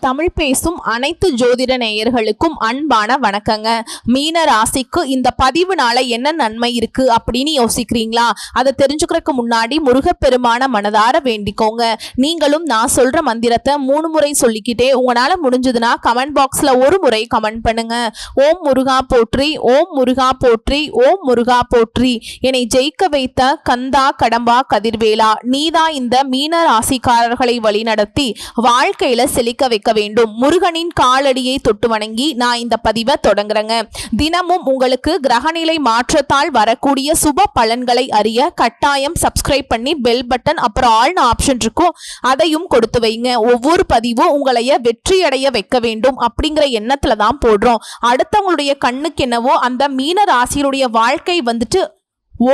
தமிழ் பேசும் அனைத்து ஜோதிட நேயர்களுக்கும் அன்பான வணக்கங்க. மீன ராசிக்கு இந்த பதிவுனால என்ன நன்மை இருக்கு அப்படின்னு யோசிக்கிறீங்களா? அதை தெரிஞ்சுக்கிறதுக்கு முன்னாடி முருகப்பெருமான மனதார வேண்டிக்கோங்க. நீங்களும் நான் சொல்ற மந்திரத்தை 3 முறை சொல்லிக்கிட்டே உங்களால முடிஞ்சதுன்னா கமெண்ட் பாக்ஸ்ல ஒரு முறை கமெண்ட் பண்ணுங்க. ஓம் முருகா போற்றி, ஓம் முருகா போற்றி, ஓம் முருகா போற்றி. என்னை ஜெயிக்க வைத்த கந்தா கடம்பா கதிர்வேலா, நீதான் இந்த மீன ராசிக்காரர்களை வழிநடத்தி வாழ்க்கையில செழிக்க வைக்க வேண்டும். முருகனின் காலடியை தொட்டு வணங்கி நான் இந்த பதிவை தொடங்குறேங்க. தினமும் உங்களுக்கு கிரகநிலை மாற்றத்தால் வரக்கூடிய சுப பலன்களை அறிய கட்டாயம் சப்ஸ்கிரைப் பண்ணி பெல் பட்டன் அப்புறம் ஆல் ஆப்ஷன் இருக்கும், அதையும் கொடுத்து வைங்க. ஒவ்வொரு பதிவும் உங்களைய வெற்றி அடைய வைக்க வேண்டும் அப்படிங்கிற எண்ணத்துல தான் போடுறோம். அடுத்தவங்களுடைய கண்ணுக்கு என்னவோ அந்த மீன ராசியினுடைய வாழ்க்கை வந்துட்டு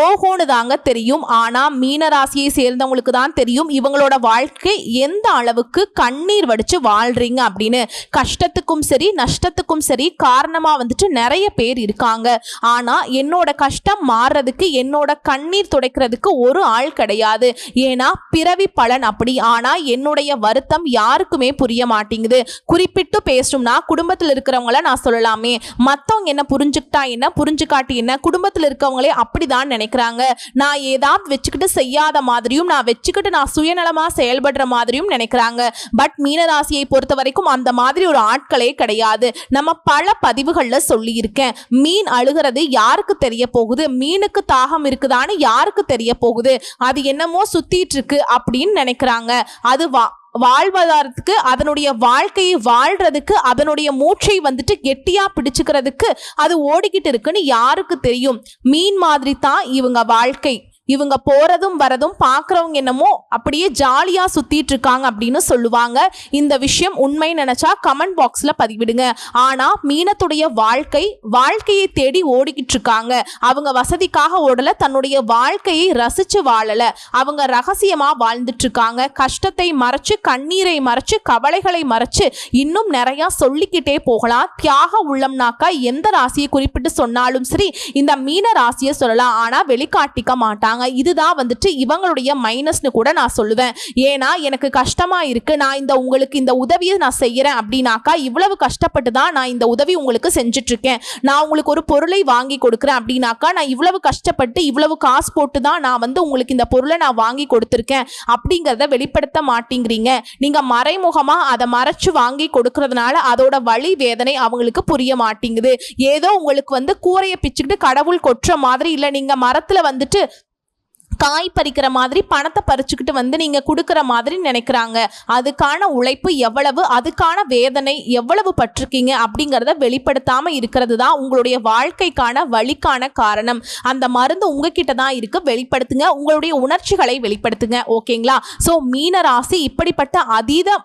ஓஹோன்னு தாங்க தெரியும். ஆனா மீன ராசியை சேர்ந்தவங்களுக்கு தான் தெரியும் இவங்களோட வாழ்க்கை எந்த அளவுக்கு கண்ணீர் வடிச்சு வாழ்றீங்க அப்படின்னு. கஷ்டத்துக்கும் சரி நஷ்டத்துக்கும் சரி காரணமா வந்துட்டு நிறைய பேர் இருக்காங்க. ஆனா என்னோட கஷ்டம் மாறுறதுக்கு, என்னோட கண்ணீர் துடைக்கிறதுக்கு ஒரு ஆள் கிடையாது. ஏன்னா பிறவி பலன் அப்படி. ஆனா என்னுடைய வருத்தம் யாருக்குமே புரிய மாட்டேங்குது. குறிப்பிட்டு பேசணும்னா குடும்பத்தில் இருக்கிறவங்கள நான் சொல்லலாமே, மத்தவங்க என்ன புரிஞ்சுக்கிட்டா என்ன புரிஞ்சுக்காட்டி என்ன, குடும்பத்தில் இருக்கவங்களே அப்படிதான் நினைக்கிறாங்க. நான் ஏதாவது வச்சுக்கிட்டு செய்யாத மாதிரியும், நான் வச்சுக்கிட்டு நான் சுயநலமா செயல்படுற மாதிரியும் நினைக்கிறாங்க. பட் மீனராசியை பொறுத்த வரைக்கும் அந்த மாதிரி ஒரு ஆட்களே கிடையாது. நம்ம பல பதிவுகள்ல சொல்லி இருக்கேன். மீன் அழுகிறது யாருக்கு தெரிய போகுது, மீனுக்கு தாகம் இருக்குதான்னு யாருக்கு தெரிய போகுது, அது என்னமோ சுத்திட்டு இருக்கு அப்படின்னு நினைக்கிறாங்க. அது வாழ்வதாரத்துக்கு, அதனுடைய வாழ்க்கையை வாழ்றதுக்கு, அதனுடைய மூச்சை வந்துட்டு கெட்டியா பிடிச்சுக்கிறதுக்கு அது ஓடிக்கிட்டு இருக்குன்னு யாருக்கு தெரியும்? மீன் மாதிரி தான் இவங்க வாழ்க்கை. இவங்க போறதும் வரதும் பார்க்குறவங்க என்னமோ அப்படியே ஜாலியாக சுற்றிட்டு இருக்காங்க அப்படின்னு சொல்லுவாங்க. இந்த விஷயம் உண்மை நினச்சா கமெண்ட் பாக்ஸில் பதிவிடுங்க. ஆனால் மீனத்துடைய வாழ்க்கையை தேடி ஓடிக்கிட்டு இருக்காங்க. அவங்க வசதிக்காக ஓடலை, தன்னுடைய வாழ்க்கையை ரசித்து வாழலை. அவங்க ரகசியமாக வாழ்ந்துட்டு இருக்காங்க. கஷ்டத்தை மறைச்சு, கண்ணீரை மறைச்சு, கவலைகளை மறைச்சு இன்னும் நிறையா சொல்லிக்கிட்டே போகலாம். தியாக உள்ளம்னாக்கா எந்த ராசியை குறிப்பிட்டு சொன்னாலும் சரி இந்த மீன ராசியை சொல்லலாம். ஆனால் வெளிக்காட்டிக்க மாட்டாங்க. இதுதான் வந்துட்டு இவங்களுடைய மைனஸ்னு கூட நான் சொல்லுவேன். ஏன்னா எனக்கு கஷ்டமா இருக்கு, நான் உங்களுக்கு இந்த உதவியை நான் செய்யறேன் அப்படின்னாக்கா இவ்வளவு கஷ்டப்பட்டு தான் நான் இந்த உதவி உங்களுக்கு செஞ்சுட்டு இருக்கேன். நான் உங்களுக்கு ஒரு பொருளை வாங்கி கொடுக்குறேன் அப்படின்னாக்கா நான் இவ்வளவு கஷ்டப்பட்டு இவ்வளவு காசு போட்டு தான் நான் உங்களுக்கு இந்த பொருளை நான் வாங்கி கொடுத்துருக்கேன் அப்படிங்கிறத வெளிப்படுத்த மாட்டேங்கிறீங்க. நீங்க மறைமுகமா அதை மறைச்சு வாங்கி கொடுக்கறதுனால அதோட வலி வேதனை அவங்களுக்கு புரிய மாட்டேங்குது. ஏதோ உங்களுக்கு கூரையை பிச்சுக்கிட்டு கடவுள் கொற்ற மாதிரி, இல்லை நீங்க மரத்துல வந்துட்டு காய் பறிக்கிற மாதிரி பணத்தை பறிச்சுக்கிட்டு நீங்க கொடுக்குற மாதிரி நினைக்கிறாங்க. அதுக்கான உழைப்பு எவ்வளவு, அதுக்கான வேதனை எவ்வளவு பட்டிருக்கீங்க அப்படிங்கிறத வெளிப்படுத்தாம இருக்கிறது தான் உங்களுடைய வாழ்க்கைக்கான வலிக்கான காரணம். அந்த மருந்து உங்ககிட்ட தான் இருக்கு, வெளிப்படுத்துங்க. உங்களுடைய உணர்ச்சிகளை வெளிப்படுத்துங்க. ஓகேங்களா? ஸோ மீன ராசி இப்படிப்பட்ட அதீத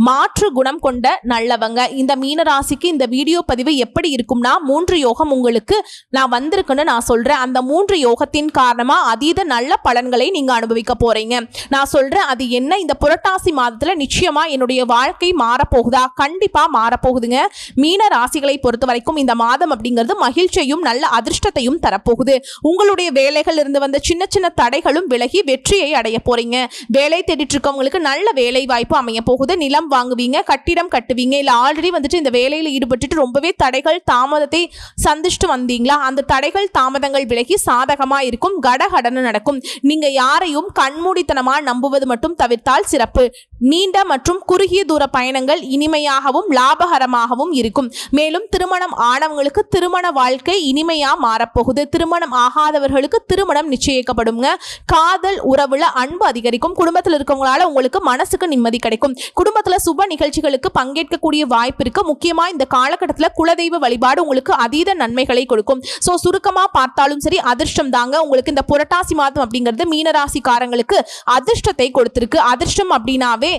மாற்று குணம் கொண்ட நல்லவங்க. இந்த மீன ராசிக்கு இந்த வீடியோ பதிவு எப்படி இருக்கும்னா 3 யோகம் உங்களுக்கு நான் வந்திருக்குன்னு நான் சொல்றேன். அந்த 3 யோகத்தின் காரணமா அதீத நல்ல பலன்களை நீங்க அனுபவிக்க போறீங்க. நான் சொல்றேன் அது என்ன. இந்த புரட்டாசி மாதத்துல நிச்சயமா என்னுடைய வாழ்க்கை மாறப்போகுதா? கண்டிப்பா மாறப்போகுதுங்க. மீன ராசிகளை பொறுத்த வரைக்கும் இந்த மாதம் அப்படிங்கிறது மகிழ்ச்சியையும் நல்ல அதிர்ஷ்டத்தையும் தரப்போகுது. உங்களுடைய வேலைகள் இருந்து வந்த சின்ன சின்ன தடைகளும் விலகி வெற்றியை அடைய போறீங்க. வேலை தேடிட்டு இருக்கவங்களுக்கு நல்ல வேலை வாய்ப்பு அமைய போகுது. நிலம் வாங்குவீங்க, கட்டிடம் கட்டுவீங்க. இல்ல ஆல்ரெடி இந்த வேலையில் ஈடுபட்டு ரொம்பவே தடைகள் தாமதத்தை சந்திச்சுட்டு வந்தீங்களா? அந்த தடைகள் தாமதங்கள் விலகி சாதகமா இருக்கும். கடகடன்னு நடக்கும். நீங்க யாரையும் கண்மூடித்தனமா நம்புவது மட்டும் தவிர்த்தால் சிறப்பு. நீண்ட மற்றும் குறுகிய தூர பயணங்கள் இனிமையாகவும் லாபகரமாகவும் இருக்கும். மேலும் திருமணம் ஆனவங்களுக்கு திருமண வாழ்க்கை இனிமையா மாறப்போகுது. திருமணம் ஆகாதவர்களுக்கு திருமணம் நிச்சயிக்கப்படுங்க. காதல் உறவுல அன்பு அதிகரிக்கும். குடும்பத்தில் இருக்கவங்களால உங்களுக்கு மனசுக்கு நிம்மதி கிடைக்கும். குடும்பத்துல சுப நிகழ்ச்சிகளுக்கு பங்கேற்கக்கூடிய வாய்ப்பு இருக்கு. முக்கியமா இந்த காலகட்டத்தில் குலதெய்வ வழிபாடு உங்களுக்கு அதீத நன்மைகளை கொடுக்கும். ஸோ சுருக்கமா பார்த்தாலும் சரி அதிர்ஷ்டம் தாங்க உங்களுக்கு இந்த புரட்டாசி மாதம் அப்படிங்கிறது மீனராசிக்காரங்களுக்கு அதிர்ஷ்டத்தை கொடுத்திருக்கு. அதிர்ஷ்டம் அப்படின்னாவே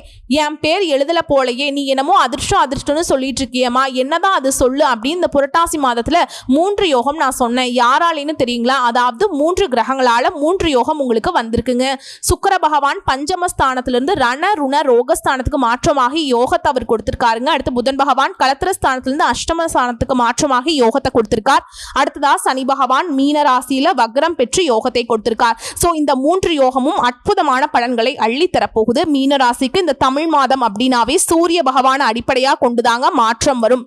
என் பேர் எழுதல போலயே, நீ என்னமோ அதிர்ஷ்டம் அதிர்ஷ்டம்னு சொல்லிட்டு இருக்கியம்மா, என்னதான் அது சொல்லு அப்படின்னு இந்த புரட்டாசி மாதத்துல 3 யோகம் நான் சொன்னேன். யாராலேன்னு தெரியுங்களா? அதாவது 3 கிரகங்களால 3 யோகம் உங்களுக்கு வந்திருக்குங்க. சுக்கிர பகவான் பஞ்சமஸ்தானத்திலிருந்து ரண ருண ரோகஸ்தானத்துக்கு மாற்றமாகி யோகத்தை அவர் கொடுத்திருக்காருங்க. அடுத்து புதன் பகவான் கலத்திரஸ்தானத்திலிருந்து அஷ்டமஸ்தானத்துக்கு மாற்றமாகி யோகத்தை கொடுத்திருக்கார். அடுத்ததா சனி பகவான் மீன ராசியில வக்ரம் பெற்று யோகத்தை கொடுத்திருக்கார். ஸோ இந்த 3 யோகமும் அற்புதமான பலன்களை அள்ளி தரப்போகுது. மீன ராசிக்கு இந்த தமிழ் மாதம் அப்படின்னாவே சூரிய பகவான் அடிப்படையா கொண்டுதாங்க மாற்றம் வரும்.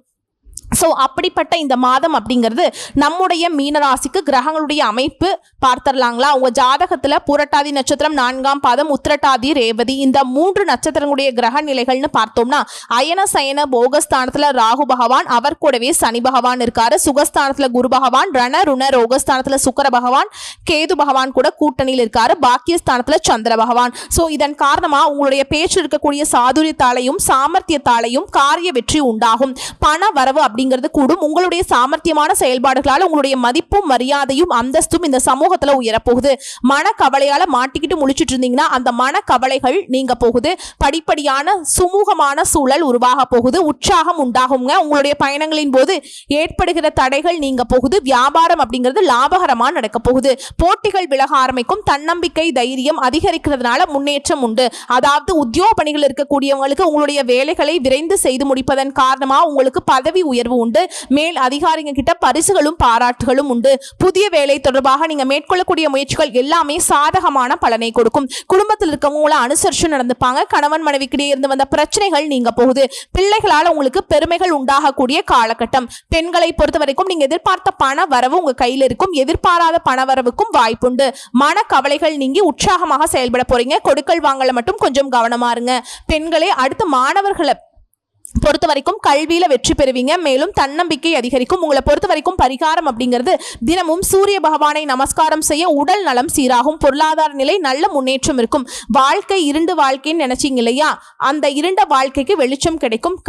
ஸோ அப்படிப்பட்ட இந்த மாதம் அப்படிங்கிறது நம்முடைய மீனராசிக்கு கிரகங்களுடைய அமைப்பு பார்த்துடலாங்களா? உங்க ஜாதகத்துல புரட்டாதி நட்சத்திரம் 4ஆம் பாதம், உத்திரட்டாதி, ரேவதி இந்த 3 நட்சத்திரங்களுடைய கிரக நிலைகள்னு பார்த்தோம்னா அயன சயன போகஸ்தானத்துல ராகு பகவான், அவர் கூடவே சனி பகவான் இருக்காரு. சுகஸ்தானத்துல குரு பகவான், ரண ருண ரோகஸ்தானத்துல சுக்கிர பகவான், கேது பகவான் கூட கூட்டணியில் இருக்காரு. பாக்கியஸ்தானத்துல சந்திர பகவான். ஸோ இதன் காரணமா உங்களுடைய பேச்சு இருக்கக்கூடிய சாதுரியத்தாலையும் சாமர்த்தியத்தாலையும் காரிய வெற்றி உண்டாகும். பண வரவு அப்படிங்கிறது கூடும். உங்களுடைய சாமர்த்தியமான செயல்பாடுகளால் உங்களுடைய மதிப்பும் மரியாதையும் அந்தஸ்தும் இந்த சமூகத்துல உயரப்போகுது. மனக்கவலையால மாட்டிக்கிட்டு முழிச்சிட்டு இருந்தீங்கன்னா அந்த மனக்கவலைகள் நீங்க போகுது. படிப்படியான சுமூகமான சூழல் உருவாக போகுது. உற்சாகம் உண்டாகுங்க. உங்களுடைய பயணங்களின் போது ஏற்படுகிற தடைகள் நீங்க போகுது. வியாபாரம் அப்படிங்கிறது லாபகரமா நடக்க போகுது. போட்டிகள் விலக ஆரம்பிக்கும். தன்னம்பிக்கை தைரியம் அதிகரிக்கிறதுனால முன்னேற்றம் உண்டு. அதாவது உத்தியோக பணிகள் இருக்கக்கூடியவங்களுக்கு உங்களுடைய வேலைகளை விரைந்து செய்து முடிப்பதன் காரணமா உங்களுக்கு பதவி உயர்வு உண்டு. மேல் அதிகாரிங்க கிட்ட பரிசுகளும் பாராட்டுகளும் உண்டு. புதிய வேலை தொடர்பாக நீங்க மேற்கொள்ளக்கூடிய முயற்சிகள் எல்லாமே சாதகமான பலனை கொடுக்கும். குடும்பத்தில் இருக்கவங்களை அனுசரிச்சு நடந்துப்பாங்க. கணவன் மனைவிக்கிடையே இருந்து வந்த பிரச்சனைகள் நீங்க போகுது. பிள்ளைகளால உங்களுக்கு பெருமைகள் உண்டாகக்கூடிய காலகட்டம். பெண்களை பொறுத்த வரைக்கும் நீங்க எதிர்பார்த்த பண வரவு உங்க கையில் இருக்கும். எதிர்பாராத பண வரவுக்கும் வாய்ப்புண்டு. மன கவலைகள் நீங்கி உற்சாகமாக செயல்பட போறீங்க. கொடுக்கல் வாங்கல மட்டும் கொஞ்சம் கவனமா இருங்க. பெண்களே அடுத்து மாணவர்களை பொறுத்த வரைக்கும் கல்வியில வெற்றி பெறுவீங்க. மேலும் தன்னம்பிக்கை அதிகரிக்கும். உங்களை பொறுத்த வரைக்கும் பரிகாரம் அப்படிங்கிறது தினமும் சூரிய பகவானை நமஸ்காரம் செய்ய உடல் நலம் சீராகும். பொருளாதார நிலை நல்ல முன்னேற்றம் இருக்கும். வாழ்க்கை இருண்டு வாழ்க்கைன்னு நினைச்சீங்க இல்லையா? அந்த இருண்ட வாழ்க்கைக்கு வெளிச்சம் கிடைக்கும்.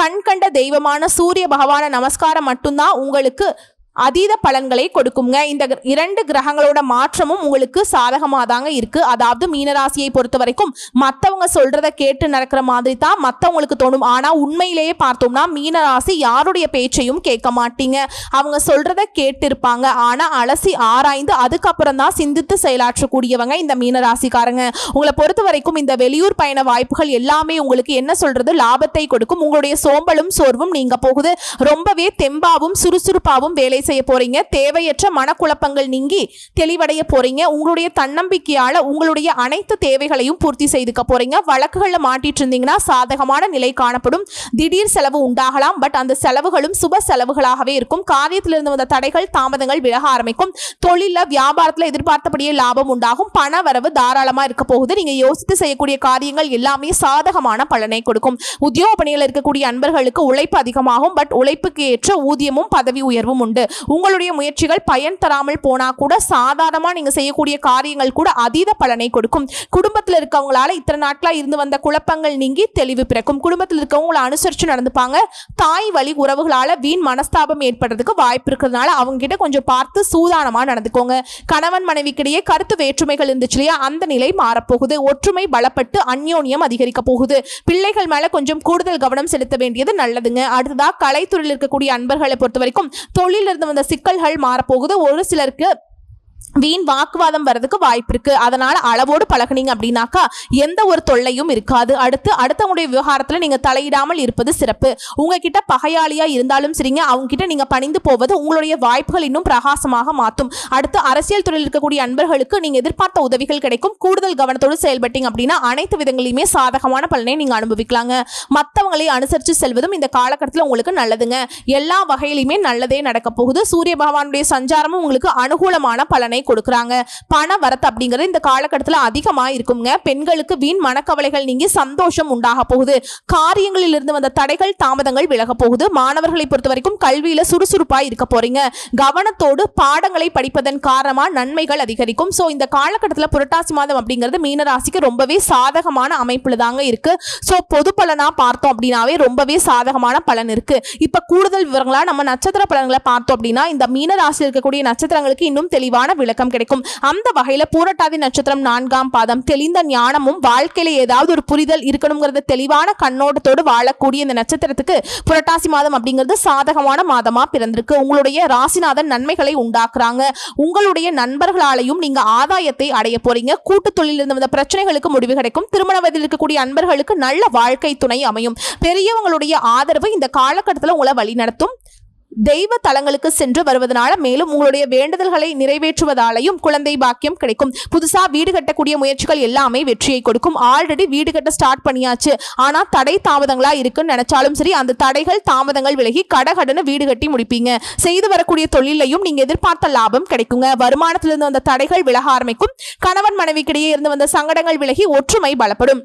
கண் கண்ட தெய்வமான சூரிய பகவான நமஸ்காரம் மட்டும்தான் உங்களுக்கு அதீத பலன்களை கொடுக்குங்க. இந்த 2 கிரகங்களோட மாற்றமும் உங்களுக்கு சாதகமாக தாங்க இருக்கு. அதாவது மீனராசியை பொறுத்த வரைக்கும் மற்றவங்க சொல்றத கேட்டு நடக்கிற மாதிரி தான் மற்றவங்களுக்கு தோணும். ஆனா உண்மையிலேயே பார்த்தோம்னா மீனராசி யாருடைய பேச்சையும் கேட்க மாட்டீங்க. அவங்க சொல்றத கேட்டு இருப்பாங்க. ஆனா அலசி ஆராய்ந்து அதுக்கப்புறம் தான் சிந்தித்து செயலாற்றக்கூடியவங்க இந்த மீனராசிக்காரங்க. உங்களை பொறுத்த வரைக்கும் இந்த வெளியூர் பயண வாய்ப்புகள் எல்லாமே உங்களுக்கு என்ன சொல்றது லாபத்தை கொடுக்கும். உங்களுடைய சோம்பலும் சோர்வும் நீங்க போகுது. ரொம்பவே தெம்பாவும் சுறுசுறுப்பாவும் வேலை செய்ய போறீங்க. தேவையற்ற மனக்குழப்பங்கள் நீங்கி தெளிவடைய போறீங்க. உங்களுடைய தன்னம்பிக்கையால உங்களுடைய அனைத்து தேவைகளையும் பூர்த்தி செய்துக்க போறீங்க. வழக்குகள்ல மாட்டிட்டு இருந்தீங்கன்னா சாதகமான நிலை காணப்படும். திடீர் செலவு உண்டாகலாம். பட் அந்த செலவுகளும் சுப செலவுகளாகவே இருக்கும். காரியத்திலிருந்து வந்த தடைகள் தாமதங்கள் விலக ஆரம்பிக்கும். தொழில வியாபாரத்துல எதிர்பார்த்தபடியே லாபம் உண்டாகும். பண வரவு தாராளமா இருக்க போகுது. நீங்க யோசித்து செய்யக்கூடிய காரியங்கள் எல்லாமே சாதகமான பலனை கொடுக்கும். உத்தியோக பணியில் இருக்கக்கூடிய அன்பர்களுக்கு உழைப்பு அதிகமாகும். பட் உழைப்புக்கு ஏற்ற ஊதியமும் பதவி உயர்வும் உண்டு. உங்களுடைய முயற்சிகள் பயன் தராமல் போனா கூட சாதாரணமா நீங்க செய்யக்கூடிய காரியங்கள் கூட அதீத பலனை கொடுக்கும். குடும்பத்தில் இருக்கவங்களால இத்தனை நாட்களா இருந்து வந்த குழப்பங்கள் நீங்கி தெளிவு பிறக்கும். குடும்பத்தில் இருக்கவங்களை அனுசரிச்சு நடந்துப்பாங்க. தாய் வழி உறவுகளால வீண் மனஸ்தாபம் ஏற்படுறதுக்கு வாய்ப்பு இருக்கிறதுனால அவங்க கிட்ட கொஞ்சம் பார்த்து சூதானமா நடந்துக்கோங்க. கணவன் மனைவிக்கிடையே கருத்து வேற்றுமைகள் இருந்துச்சு இல்லையா? அந்த நிலை மாறப்போகுது. ஒற்றுமை பலப்பட்டு அந்யோன்யம் அதிகரிக்க போகுது. பிள்ளைகள் மேல கொஞ்சம் கூடுதல் கவனம் செலுத்த வேண்டியது நல்லதுங்க. அடுத்ததா கலைத்துறையில் இருக்கக்கூடிய அன்பர்களை பொறுத்த வரைக்கும் தொழில் இருந்து வந்த சிக்கல்கள் மாறப்போகுது. ஒரு சிலருக்கு வீண் வாக்குவாதம் வரதுக்கு வாய்ப்பு இருக்கு. அதனால அளவோடு பழகினீங்க அப்படின்னாக்கா எந்த ஒரு தொல்லையும் இருக்காது. அடுத்தவங்களுடைய விவகாரத்துல நீங்க தலையிடாமல் இருப்பது சிறப்பு. உங்ககிட்ட பகையாளியா இருந்தாலும் சரிங்க, அவங்க கிட்ட நீங்க பணிந்து போவது உங்களுடைய வாய்ப்புகள் இன்னும் பிரகாசமாக மாற்றும். அடுத்து அரசியல் துறையில் இருக்கக்கூடிய அன்பர்களுக்கு நீங்க எதிர்பார்த்த உதவிகள் கிடைக்கும். கூடுதல் கவனத்தோடு செயல்பட்டீங்க அப்படின்னா அனைத்து விதங்களிலுமே சாதகமான பலனை நீங்க அனுபவிக்கலாங்க. மற்றவங்களை அனுசரித்து செல்வதும் இந்த காலகட்டத்தில் உங்களுக்கு நல்லதுங்க. எல்லா வகையிலுமே நல்லதே நடக்க போகுது. சூரிய பகவானுடைய சஞ்சாரமும் உங்களுக்கு அனுகூலமான பலனை கொடுக்கறாங்க. பண வரத்து அப்படிங்கிறது இந்த காலகட்டத்தில் அதிகமா இருக்குங்க. பெண்களுக்கு வீண் மனக்கவலைகள் நீங்கி சந்தோஷம் உண்டாக போகுது. காரியங்களில் இருந்து வந்த தடைகள் தாமதங்கள் விலக போகுது. மாணவர்களை பொறுத்த வரைக்கும் கல்வியில சுறுசுறுப்பாய் இருக்க போறீங்க. கவனத்தோடு பாடங்களை படிப்பதன் காரணமா நன்மைகள் அதிகரிக்கும். சோ இந்த காலகட்டத்தில் புரட்டாசி மாதம் அப்படிங்கிறது மீனராசிக்கு ரொம்பவே சாதகமான அமைப்புல தாங்க இருக்கு. சோ பொது பலனா பார்த்தோம் அப்படின்னாவே ரொம்பவே சாதகமான பலன் இருக்கு. இப்ப கூடுதல் விவரங்களா நம்ம நட்சத்திர பலன்களை பார்த்தோம் அப்படின்னா இந்த மீனராசியில் இருக்கக்கூடிய நட்சத்திரங்களுக்கு இன்னும் தெளிவான விளக்கம் கிடைக்கும். அந்த வகையில பூரட்டாதி நட்சத்திரம் 4ஆம் பாதம் தெளிந்த ஞானமும் வாழ்க்கையில ஏதாவது ஒரு புரிதல் இருக்கணுங்கிறத தெளிவான கண்ணோட்டத்தோடு வாழக்கூடிய இந்த நட்சத்திரத்துக்கு புரட்டாசி மாதம் அப்படிங்கிறது சாதகமான மாதமா பிறந்திருக்கு. உங்களுடைய ராசிநாதன் நன்மைகளை உண்டாக்குறாங்க. உங்களுடைய நண்பர்களாலையும் நீங்க ஆதாயத்தை அடைய போறீங்க. கூட்டு தொழிலில் இருந்து வந்த பிரச்சனைகளுக்கு முடிவு கிடைக்கும். திருமண வயதில் இருக்கக்கூடிய அன்பர்களுக்கு நல்ல வாழ்க்கை துணை அமையும். பெரியவங்களுடைய ஆதரவு இந்த காலகட்டத்தில் உங்களை வழி நடத்தும். தெய்வ தலங்களுக்கு சென்று வருவதனால மேலும் உங்களுடைய வேண்டுதல்களை நிறைவேற்றுவதாலையும் குழந்தை பாக்கியம் கிடைக்கும். புதுசா வீடு கட்டக்கூடிய முயற்சிகள் எல்லாமே வெற்றியை கொடுக்கும். ஆல்ரெடி வீடு கட்ட ஸ்டார்ட் பண்ணியாச்சு, ஆனா தடை தாமதங்களா இருக்குன்னு நினைச்சாலும் சரி, அந்த தடைகள் தாமதங்கள் விலகி கடகடன்னு வீடு கட்டி முடிப்பீங்க. செய்து வரக்கூடிய தொழிலையும் நீங்க எதிர்பார்த்த லாபம் கிடைக்குங்க. வருமானத்திலிருந்து வந்த தடைகள் விலக ஆரம்பிக்கும். கணவன் மனைவிக்கிடையே இருந்து வந்த சங்கடங்கள் விலகி ஒற்றுமை பலப்படும்.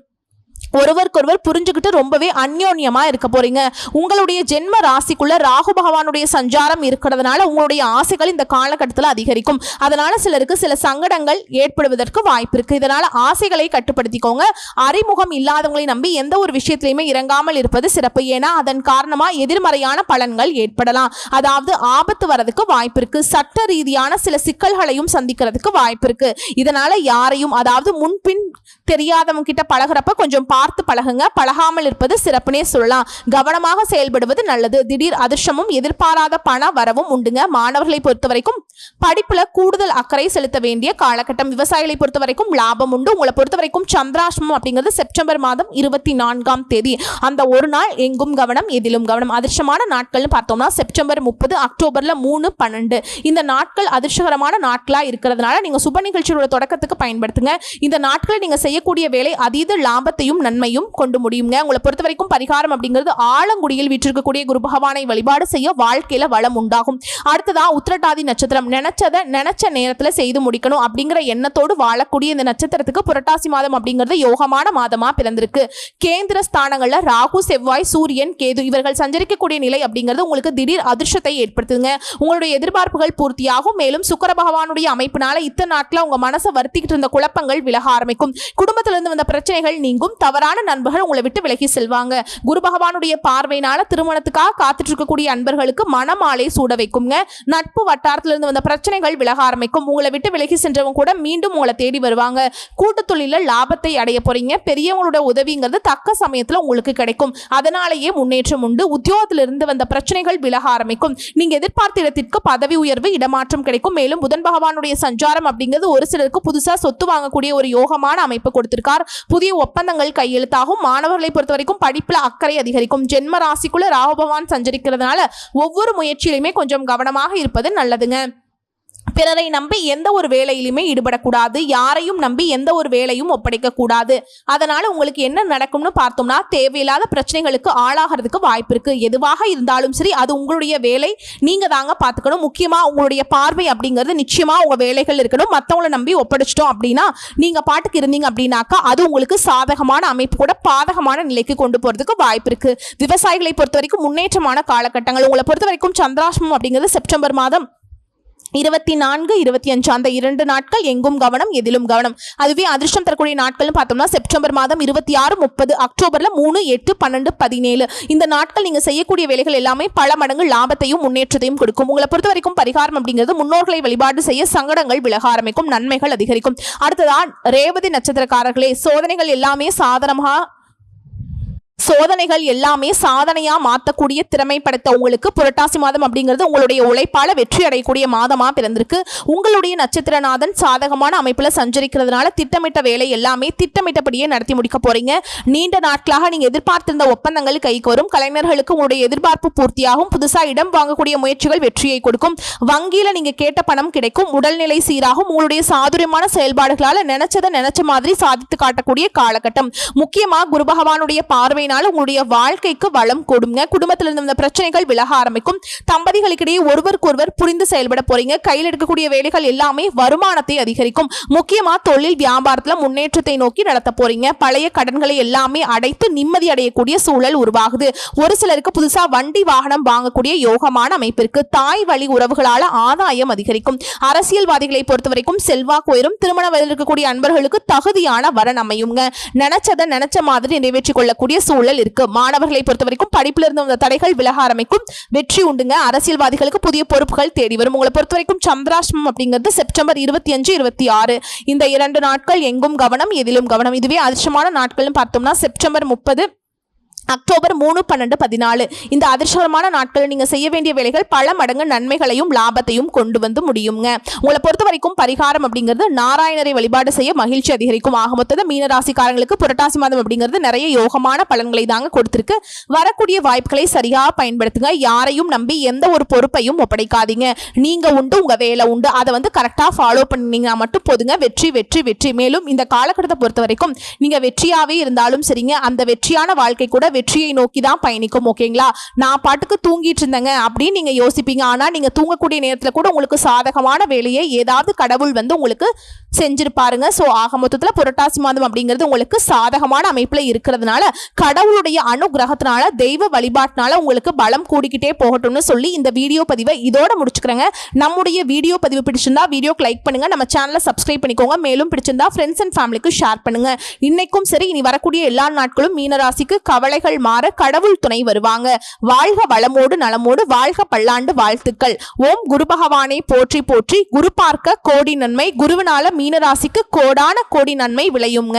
ஒருவருக்கொருவர் புரிஞ்சுக்கிட்டு ரொம்பவே அந்யோன்யமா இருக்க போறீங்க. உங்களுடைய ஜென்ம ராசிக்குள்ள ராகு பகவானுடைய சஞ்சாரம் இருக்கிறதுனால உங்களுடைய ஆசைகள் இந்த காலகட்டத்தில் அதிகரிக்கும். அதனால சிலருக்கு சில சங்கடங்கள் ஏற்படுவதற்கு வாய்ப்பு இருக்கு. இதனால ஆசைகளை கட்டுப்படுத்திக்கோங்க. அறிமுகம் இல்லாதவங்களை நம்பி எந்த ஒரு விஷயத்திலையுமே இறங்காமல் இருப்பது சிறப்பு. ஏன்னா அதன் காரணமா எதிர்மறையான பலன்கள் ஏற்படலாம். அதாவது ஆபத்து வரதுக்கு வாய்ப்பு இருக்கு. சட்ட ரீதியான சில சிக்கல்களையும் சந்திக்கிறதுக்கு வாய்ப்பு இருக்கு. இதனால யாரையும், அதாவது முன்பின் தெரியாதவங்க கிட்ட பழகிறப்ப கொஞ்சம் பார்த்து பழகுங்க. பழகாமல் இருப்பது சிறப்புனே சொல்லலாம். கவனமாக செயல்படுவது நல்லது. திடீர் அதிர்ஷ்டமும் எதிர்பாராத பண வரவும் உண்டுங்க. மாணவர்களை பொறுத்த வரைக்கும் படிப்புல கூடுதல் அக்கறை செலுத்த வேண்டிய காலகட்டம். விவசாயிகளை பொறுத்த வரைக்கும் லாபம் உண்டு. உங்களை பொறுத்த வரைக்கும் சந்திராஷ்டமம் அப்படிங்கிறது செப்டம்பர் மாதம் 24ஆம் தேதி. அந்த ஒரு நாள் எங்கும் கவனம், எதிலும் கவனம். அதிர்ஷ்டமான நாட்கள்னு பார்த்தோம்னா செப்டம்பர் 30, அக்டோபர்ல 3, 12 இந்த நாட்கள் அதிர்ஷ்டகரமான நாட்களா இருக்கிறதுனால நீங்க சுப நிகழ்ச்சியோட தொடக்கத்துக்கு பயன்படுத்துங்க. இந்த நாட்கள் நீங்க செய்யக்கூடிய வேலை அதீத லாபத்தையும் நன்மையும் கொண்டு முடியுங்க. உங்களை பொறுத்த வரைக்கும் பரிகாரம் அப்படிங்கிறது ஆலங்குடியில் வீற்றிருக்கக்கூடிய குரு பகவானை வழிபாடு செய்ய வாழ்க்கையில வளம் உண்டாகும். அடுத்ததா உத்திரட்டாதி நட்சத்திரம். நினைச்சதை நினைச்ச நேரத்துல செய்து முடிக்கணும் அப்படிங்கிற எண்ணத்தோடு வாழக்கூடிய இந்த நட்சத்திரத்துக்கு புரட்டாசி மாதம் அப்படிங்கிறது யோகமான மாதமா பிறந்திருக்கு. கேந்திர ஸ்தானங்கள்ல ராகு, செவ்வாய், சூரியன், கேது இவர்கள் சஞ்சரிக்கக்கூடிய நிலை அப்படிங்கிறது உங்களுக்கு திடீர் அதிர்ஷ்டத்தை ஏற்படுத்துங்க. உங்களுடைய எதிர்பார்ப்புகள் பூர்த்தியாகும். மேலும் சுக்கிர பகவானுடைய அமைப்பினால இத்தனை நாட்கள உங்க மனசை வருத்திக்கிட்டு இருந்த குழப்பங்கள் விலக ஆரம்பிக்கும். குடும்பத்திலிருந்து வந்த பிரச்சனைகள் நீங்கும். தவறான நண்பர்கள் உங்களை விட்டு விலகி செல்வாங்க. குரு பகவானுடைய பார்வையினால திருமணத்துக்காக காத்துட்டு இருக்கக்கூடிய அன்பர்களுக்கு மனமாலை சூட வைக்குங்க. நட்பு வட்டாரத்திலிருந்து வந்த பிரச்சனைகள் விலக ஆரம்பிக்கும். உங்களை விட்டு விலகி சென்றவங்க கூட மீண்டும் உங்களை தேடி வருவாங்க. கூட்டு தொழில லாபத்தை அடைய போறீங்க. பெரியவங்களோட உதவிங்கிறது தக்க சமயத்துல உங்களுக்கு கிடைக்கும். அதனாலேயே முன்னேற்றம் உண்டு. உத்தியோகத்திலிருந்து வந்த பிரச்சனைகள் விலக ஆரம்பிக்கும். நீங்க எதிர்பார்த்த இடத்திற்கு பதவி உயர்வு, இடமாற்றம் கிடைக்கும். மேலும் புதன் பகவானுடைய சஞ்சாரம் அப்படிங்கிறது ஒரு சிலருக்கு புதுசா சொத்து வாங்கக்கூடிய ஒரு யோகமான அமைப்பு கொடுத்திருக்கார். புதிய ஒப்பந்தங்கள் கையெழுத்தாகும். மாணவர்களை பொறுத்த வரைக்கும் படிப்புல அக்கறை அதிகரிக்கும். ஜென்ம ராசிக்குள்ள ராகு பகவான் சஞ்சரிக்கிறதுனால ஒவ்வொரு முயற்சியிலுமே கொஞ்சம் கவனமாக இருப்பது நல்லதுங்க. பிறரை நம்பி எந்த ஒரு வேலையிலுமே ஈடுபடக்கூடாது. யாரையும் நம்பி எந்த ஒரு வேலையும் ஒப்படைக்க கூடாது. அதனால உங்களுக்கு என்ன நடக்கும்னு பார்த்தோம்னா தேவையில்லாத பிரச்சனைகளுக்கு ஆளாகிறதுக்கு வாய்ப்பு இருக்கு. எதுவாக இருந்தாலும் சரி அது உங்களுடைய வேலை, நீங்க தாங்க பார்த்துக்கணும். முக்கியமா உங்களுடைய பார்வை அப்படிங்கிறது நிச்சயமா உங்க வேலைகள் இருக்கணும். மற்றவங்களை நம்பி ஒப்படைச்சிட்டோம் அப்படின்னா நீங்க பாட்டுக்கு இருந்தீங்க அப்படின்னாக்கா அது உங்களுக்கு சாதகமான அமைப்பு கூட பாதகமான நிலைக்கு கொண்டு போறதுக்கு வாய்ப்பு இருக்கு. விவசாயிகளை பொறுத்த வரைக்கும் முன்னேற்றமான காலகட்டங்கள். உங்களை பொறுத்த வரைக்கும் சந்திராஷ்டமம் அப்படிங்கிறது செப்டம்பர் மாதம் 24, 25 அந்த 2 நாட்கள் எங்கும் கவனம், எதிலும் கவனம். அதுவே அதிர்ஷ்டம் தரக்கூடிய நாட்கள்னு பார்த்தோம்னா செப்டம்பர் மாதம் 26, 30, அக்டோபர்ல 3, 8, 12, 17 இந்த நாட்கள் நீங்க செய்யக்கூடிய வேலைகள் எல்லாமே பல மடங்கு லாபத்தையும் முன்னேற்றத்தையும் கொடுக்கும். உங்களை பொறுத்த வரைக்கும் பரிகாரம் அப்படிங்கிறது முன்னோர்களை வழிபாடு செய்ய சங்கடங்கள் விலக ஆரம்பிக்கும், நன்மைகள் அதிகரிக்கும். அடுத்ததான் ரேவதி நட்சத்திரக்காரர்களே, சோதனைகள் எல்லாமே சாதனையா மாற்றக்கூடிய திறமை படைத்த உங்களுக்கு புரட்டாசி மாதம் அப்படிங்கிறது உங்களுடைய உழைப்பால வெற்றி அடையக்கூடிய மாதமா பிறந்திருக்கு. உங்களுடைய நட்சத்திரநாதன் சாதகமான அமைப்புல சஞ்சரிக்கிறதுனால திட்டமிட்ட வேலை எல்லாமே திட்டமிட்டபடியே நடத்தி முடிக்க போறீங்க. நீண்ட நாட்களாக நீங்க எதிர்பார்த்திருந்த ஒப்பந்தங்கள் கைக்கு வரும். கலைஞர்களுக்கு உங்களுடைய எதிர்பார்ப்பு பூர்த்தியாகும். புதுசா இடம் வாங்கக்கூடிய முயற்சிகள் வெற்றியை கொடுக்கும். வங்கியில நீங்க கேட்ட பணம் கிடைக்கும். உடல்நிலை சீராகும். உங்களுடைய சாதுரியமான செயல்பாடுகளால நினைச்சதை நினைச்ச மாதிரி சாதித்து காட்டக்கூடிய காலகட்டம். முக்கியமா குரு பகவானுடைய பார்வை உங்களுடைய வாழ்க்கைக்கு வளம் கூடுங்க. குடும்பத்தில் இருந்த பிரச்சனைகள் விலக ஆரம்பிக்கும். தம்பதிகளுக்கிடையே ஒருவருக்கொருவர் புரிந்து செயல்பட போறீங்க. கையில் எடுக்கக்கூடிய வேலைகள் எல்லாமே வருமானத்தை அதிகரிக்கும். முக்கியமா தொழில் வியாபாரத்துல முன்னேற்றத்தை நோக்கி நடத்த போறீங்க. பழைய கடன்களை எல்லாமே அடைத்து நிம்மதி அடையக்கூடிய சூழல் உருவாகுது. ஒரு சிலருக்கு புதுசா வண்டி வாகனம் வாங்கக்கூடிய யோகமான அமைப்பிற்கு. தாய் வழி உறவுகளால ஆதாயம் அதிகரிக்கும். அரசியல்வாதிகளை பொறுத்த வரைக்கும் செல்வாக்கு உயரும். திருமண வயதில் இருக்கக்கூடிய அன்பர்களுக்கு தகுதியான வரன் அமையுங்க. நினைச்சதை நினைச்ச மாதிரி நிறைவேற்றிக் கொள்ளக்கூடிய சூழல் இருக்கு. மாணவர்களை பொறுத்த வரைக்கும் படிப்புல இருந்த தடைகள் விலக ஆரம்பிக்கும். வெற்றி உண்டுங்க. அரசியல்வாதிகளுக்கு புதிய பொறுப்புகள் தேடி வரும். உங்களை பொறுத்த வரைக்கும் சந்திராஷ்டமம் அப்படிங்கிறது செப்டம்பர் 25, 26 இந்த 2 நாட்கள் எங்கும் கவனம், எதிலும் கவனம். இதுவே அதிர்ஷ்டமான நாட்கள்னு பார்த்தோம்னா செப்டம்பர் 30, அக்டோபர் 3, 12, 14 இந்த அதிர்ஷ்டமான நாட்களில் நீங்க செய்ய வேண்டிய வேலைகள் பல மடங்கு நன்மைகளையும் லாபத்தையும் கொண்டு வந்து முடியுங்க. உங்களை பொறுத்த வரைக்கும் பரிகாரம் அப்படிங்கிறது நாராயணரை வழிபாடு செய்ய மகிழ்ச்சி அதிகரிக்கும். ஆக மொத்தத்தில் மீனராசிக்காரங்களுக்கு புரட்டாசி மாதம் அப்படிங்கிறது நிறைய யோகமான பலன்களை தாங்க கொடுத்திருக்கு. வரக்கூடிய வாய்ப்புகளை சரியா பயன்படுத்துங்க. யாரையும் நம்பி எந்த ஒரு பொறுப்பையும் ஒப்படைக்காதீங்க. நீங்க உண்டு, உங்க வேலை உண்டு, அதை வந்து கரெக்டா ஃபாலோ பண்ணீங்கன்னா மட்டும் போதுங்க. வெற்றி வெற்றி வெற்றி. மேலும் இந்த காலகட்டத்தை பொறுத்த வரைக்கும் நீங்க வெற்றியாவே இருந்தாலும் சரிங்க, அந்த வெற்றியான வாழ்க்கை கூட வெற்றியை நோக்கி தான் பயணிக்கும். ஓகேங்களா? நான் பாட்டுக்கு தூங்கிட்டு இருந்தேங்க அப்படின்னு நீங்க யோசிப்பீங்க. ஆனா நீங்க தூங்கக்கூடிய நேரத்துல கூட உங்களுக்கு சாதகமான வேலையை ஏதாவது கடவுள் வந்து உங்களுக்கு செஞ்சிருப்பாருங்க. சோ ஆக மொத்தத்துல புரட்டாசி மாதம் அப்படிங்கிறது உங்களுக்கு சாதகமான அமைப்புல இருக்கிறதுனால கடவுளுடைய அனுகிரகத்தினால தெய்வ வழிபாட்டினால உங்களுக்கு பலம் கூடிக்கிட்டே போகட்டும்னு சொல்லி இந்த வீடியோ பதிவை இதோட முடிச்சுக்கிறேங்க. நம்முடைய வீடியோ பதிவு பிடிச்சிருந்தா வீடியோக்கு லைக் பண்ணுங்க, நம்ம சேனலை சப்ஸ்கிரைப் பண்ணிக்கோங்க. மேலும் பிடிச்சிருந்தா ஃப்ரெண்ட்ஸ் அண்ட் ஃபேமிலிக்கு ஷேர் பண்ணுங்க. இன்னைக்கும் சரி, இனி வரக்கூடிய எல்லா நாட்களும் மீனராசிக்கு கவலைகள் மாற கடவுள் துணை வருவாங்க. வாழ்க வளமோடு நலமோடு, வாழ்க பல்லாண்டு வாழ்த்துக்கள். ஓம் குரு பகவானை போற்றி போற்றி. குரு பார்க்க கோடி நன்மை. குருவினால மீனராசிக்கு கோடான கோடி நன்மை விளையுங்க.